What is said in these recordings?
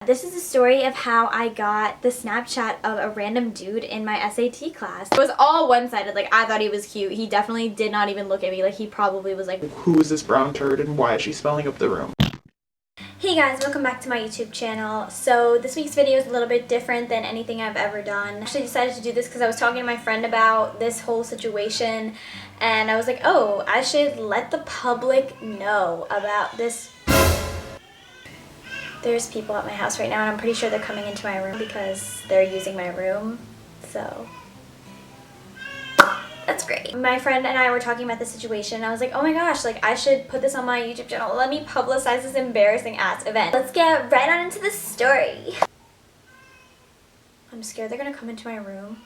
This is a story of how I got the Snapchat of a random dude in my SAT class. It was all one-sided. Like, I thought he was cute. He definitely did not even look at me. Like, he probably was like, who is this brown turd and why is she smelling up the room? Hey guys, welcome back to my YouTube channel. So this week's video is a little bit different than anything I've ever done. I actually decided to do this because I was talking to my friend about this whole situation and I was like, oh, I should let the public know about this. There's people at my house right now and I'm pretty sure they're coming into my room because they're using my room, so that's great. My friend and I were talking about this situation and I was like, oh my gosh, like I should put this on my YouTube channel. Let me publicize this embarrassing ass event. Let's get right on into the story. I'm scared they're gonna come into my room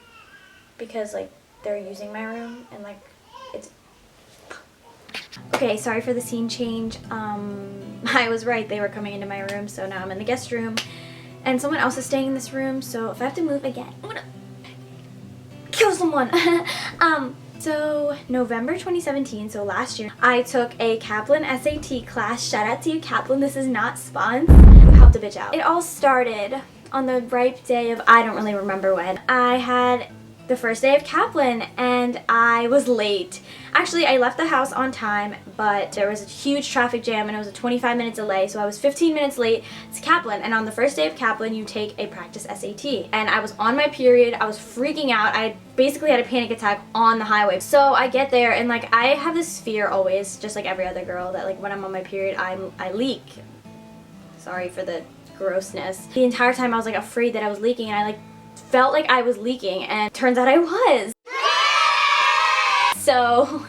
because like they're using my room and like it's... Okay, sorry for the scene change. I was right, they were coming into my room, so now I'm in the guest room and someone else is staying in this room, so if I have to move again, I'm gonna kill someone. So November 2017, so last year, I took a Kaplan SAT class. Shout out to you, Kaplan. This is not spons. You helped a bitch out. It all started on the ripe day of, I don't really remember when. I had the first day of Kaplan and I was late. Actually, I left the house on time, but there was a huge traffic jam and it was a 25-minute delay, so I was 15 minutes late to Kaplan. And on the first day of Kaplan, you take a practice SAT. And I was on my period, I was freaking out, I basically had a panic attack on the highway. So I get there and like I have this fear always, just like every other girl, that like when I'm on my period, I leak. Sorry for the grossness. The entire time I was like afraid that I was leaking and I like felt like I was leaking and turns out I was. So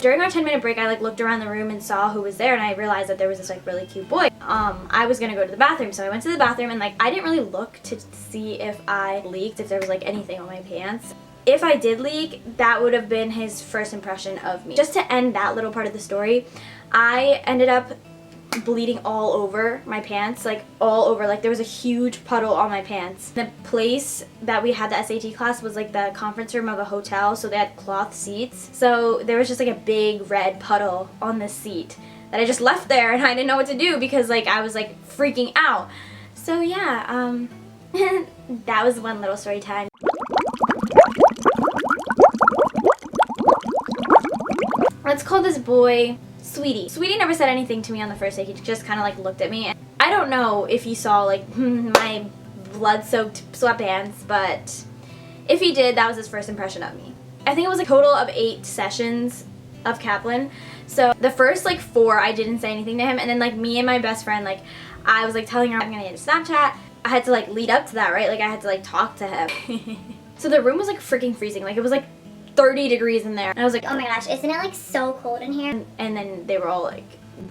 during our 10-minute break I like looked around the room and saw who was there and I realized that there was this like really cute boy. I was gonna go to the bathroom, so I went to the bathroom and like I didn't really look to see if I leaked, if there was like anything on my pants. If I did leak, that would have been his first impression of me. Just to end that little part of the story, I ended up bleeding all over my pants, like all over, like there was a huge puddle on my pants. The place that we had the SAT class was like the conference room of a hotel, so they had cloth seats, so there was just like a big red puddle on the seat that I just left there and I didn't know what to do because like I was like freaking out. So yeah, that was one little story time. Let's call this boy Sweetie. Sweetie never said anything to me on the first day. He just kind of like looked at me. And I don't know if he saw like my blood-soaked sweatpants, but if he did, that was his first impression of me. I think it was a total of 8 sessions of Kaplan. So the first like 4 I didn't say anything to him, and then like me and my best friend, like I was like telling her I'm gonna get a Snapchat. I had to like lead up to that, right? Like I had to like talk to him. So the room was like freaking freezing. Like it was like 30 degrees in there and I was like, oh my gosh, isn't it like so cold in here? And then they were all like,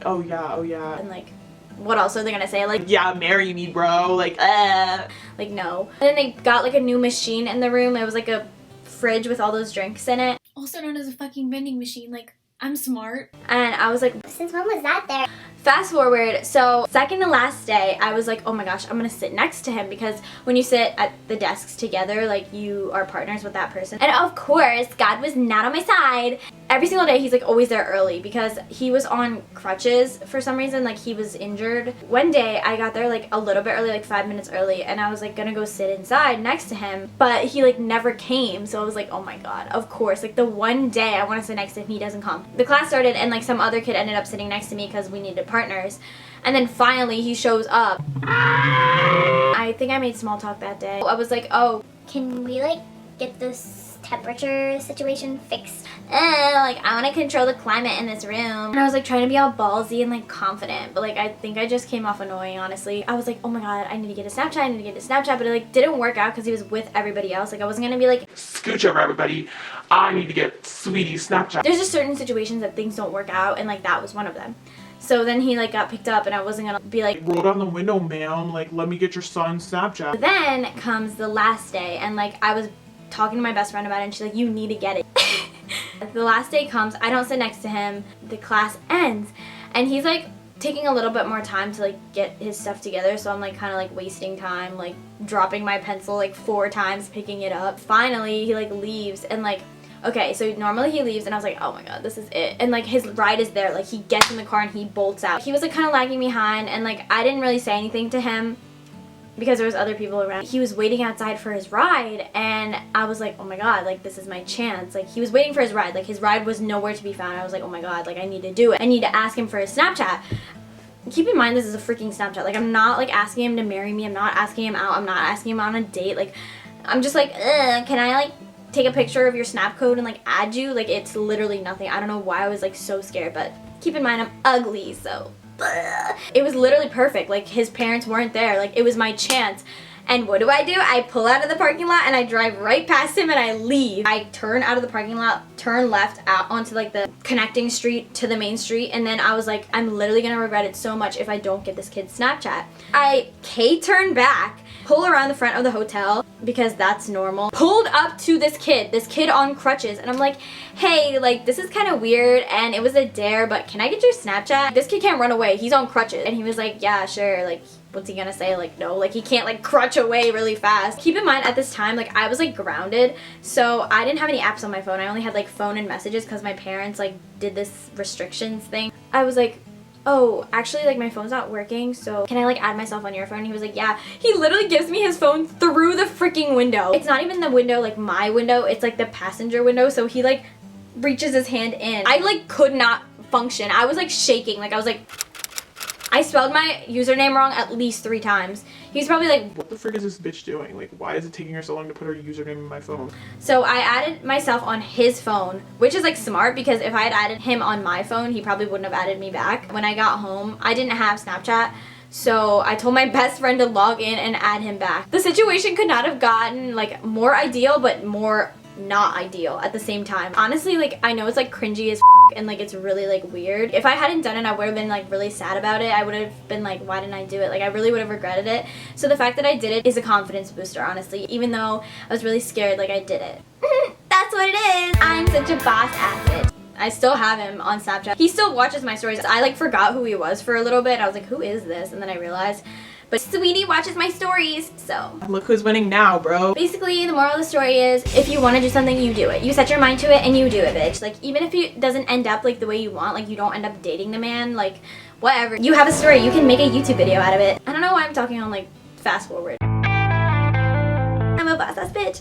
oh yeah, and like, what else are they gonna say? Like, yeah, marry me, bro, like no. And then they got like a new machine in the room. It was like a fridge with all those drinks in it, also known as a fucking vending machine. Like, I'm smart. And I was like, since when was that there? Fast forward, so second to last day, I was like, oh my gosh, I'm gonna sit next to him because when you sit at the desks together, like you are partners with that person. And of course, God was not on my side. Every single day, he's like always there early because he was on crutches for some reason, like he was injured. One day, I got there like a little bit early, like 5 minutes early, and I was like gonna go sit inside next to him, but he like never came, so I was like, oh my God, of course, like the one day I wanna sit next to him, he doesn't come. The class started and like some other kid ended up sitting next to me because we needed partners, and then finally he shows up. I think I made small talk that day. I was like, oh, can we like get this temperature situation fixed? Like I want to control the climate in this room. And I was like trying to be all ballsy and like confident, but like I think I just came off annoying, honestly. I was like, oh my God, I need to get a Snapchat, I need to get a Snapchat, but it like didn't work out because he was with everybody else. Like I wasn't gonna be like, scooch over everybody, I need to get Sweetie's Snapchat. There's just certain situations that things don't work out, and like that was one of them. So then he like got picked up and I wasn't gonna be like, roll down the window, ma'am, like let me get your son's Snapchat. But then comes the last day and like I was talking to my best friend about it and she's like, you need to get it. The last day comes, I don't sit next to him, the class ends, and he's like taking a little bit more time to like get his stuff together, so I'm like kind of like wasting time, like dropping my pencil like 4 times, picking it up. Finally he like leaves and like, okay, so normally he leaves and I was like, oh my God, this is it. And like his ride is there, like he gets in the car and he bolts out. He was like kind of lagging behind and like I didn't really say anything to him because there was other people around. He was waiting outside for his ride, and I was like, oh my god, like this is my chance. Like he was waiting for his ride, like his ride was nowhere to be found. I was like, oh my god, like I need to do it. I need to ask him for his Snapchat. Keep in mind this is a freaking Snapchat. Like I'm not like asking him to marry me. I'm not asking him out. I'm not asking him on a date. Like I'm just like, can I like take a picture of your snap code and like add you? Like it's literally nothing. I don't know why I was like so scared, but keep in mind I'm ugly, so it was literally perfect. Like his parents weren't there. Like it was my chance. And what do? I pull out of the parking lot and I drive right past him and I leave. I turn out of the parking lot, turn left out onto like the connecting street to the main street, and then I was like, I'm literally gonna regret it so much if I don't get this kid's Snapchat. I K-turn back, pull around the front of the hotel because that's normal. Pulled up to this kid on crutches, and I'm like, hey, like this is kind of weird and it was a dare, but can I get your Snapchat? This kid can't run away, he's on crutches. And he was like, yeah, sure. Like what's he gonna say? Like no, like he can't like crutch away really fast. Keep in mind at this time, like I was like grounded, so I didn't have any apps on my phone. I only had like phone and messages because my parents like did this restrictions thing. I was like, oh, actually like my phone's not working, so can I like add myself on your phone? He was like, yeah. He literally gives me his phone through the freaking window. It's not even the window, like my window, it's like the passenger window, so he like reaches his hand in. I like could not function. I was like shaking, like I was like, I spelled my username wrong at least 3 times. He's probably like, what the frick is this bitch doing? Like, why is it taking her so long to put her username in my phone? so I added myself on his phone, which is like smart because if I had added him on my phone, he probably wouldn't have added me back. When I got home, I didn't have Snapchat, so I told my best friend to log in and add him back. The situation could not have gotten like more ideal, but more not ideal at the same time. Honestly, like I know it's like cringy as and like it's really like weird. If I hadn't done it, I would have been like really sad about it. I would have been like, why didn't I do it? Like I really would have regretted it. So the fact that I did it is a confidence booster, honestly. Even though I was really scared, like I did it. That's what it is. I'm such a boss ass. I still have him on Snapchat. He still watches my stories. I like forgot who he was for a little bit. I was like, who is this? And then I realized, but Sweetie watches my stories, so. Look who's winning now, bro. Basically, the moral of the story is, if you want to do something, you do it. You set your mind to it and you do it, bitch. Like, even if it doesn't end up like the way you want, like you don't end up dating the man, like whatever. You have a story, you can make a YouTube video out of it. I don't know why I'm talking on like fast forward. I'm a boss ass bitch.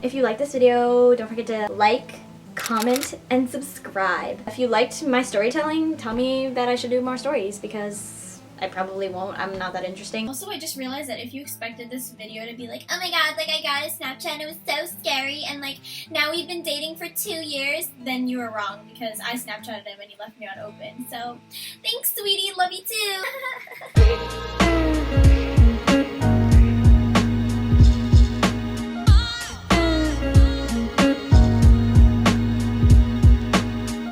If you like this video, don't forget to like, comment, and subscribe. If you liked my storytelling, tell me that I should do more stories because I probably won't. I'm not that interesting. Also, I just realized that if you expected this video to be like, oh my god, like I got a Snapchat and it was so scary and like now we've been dating for 2 years, then you were wrong because I Snapchatted him and he left me on open. So, thanks sweetie, love you too.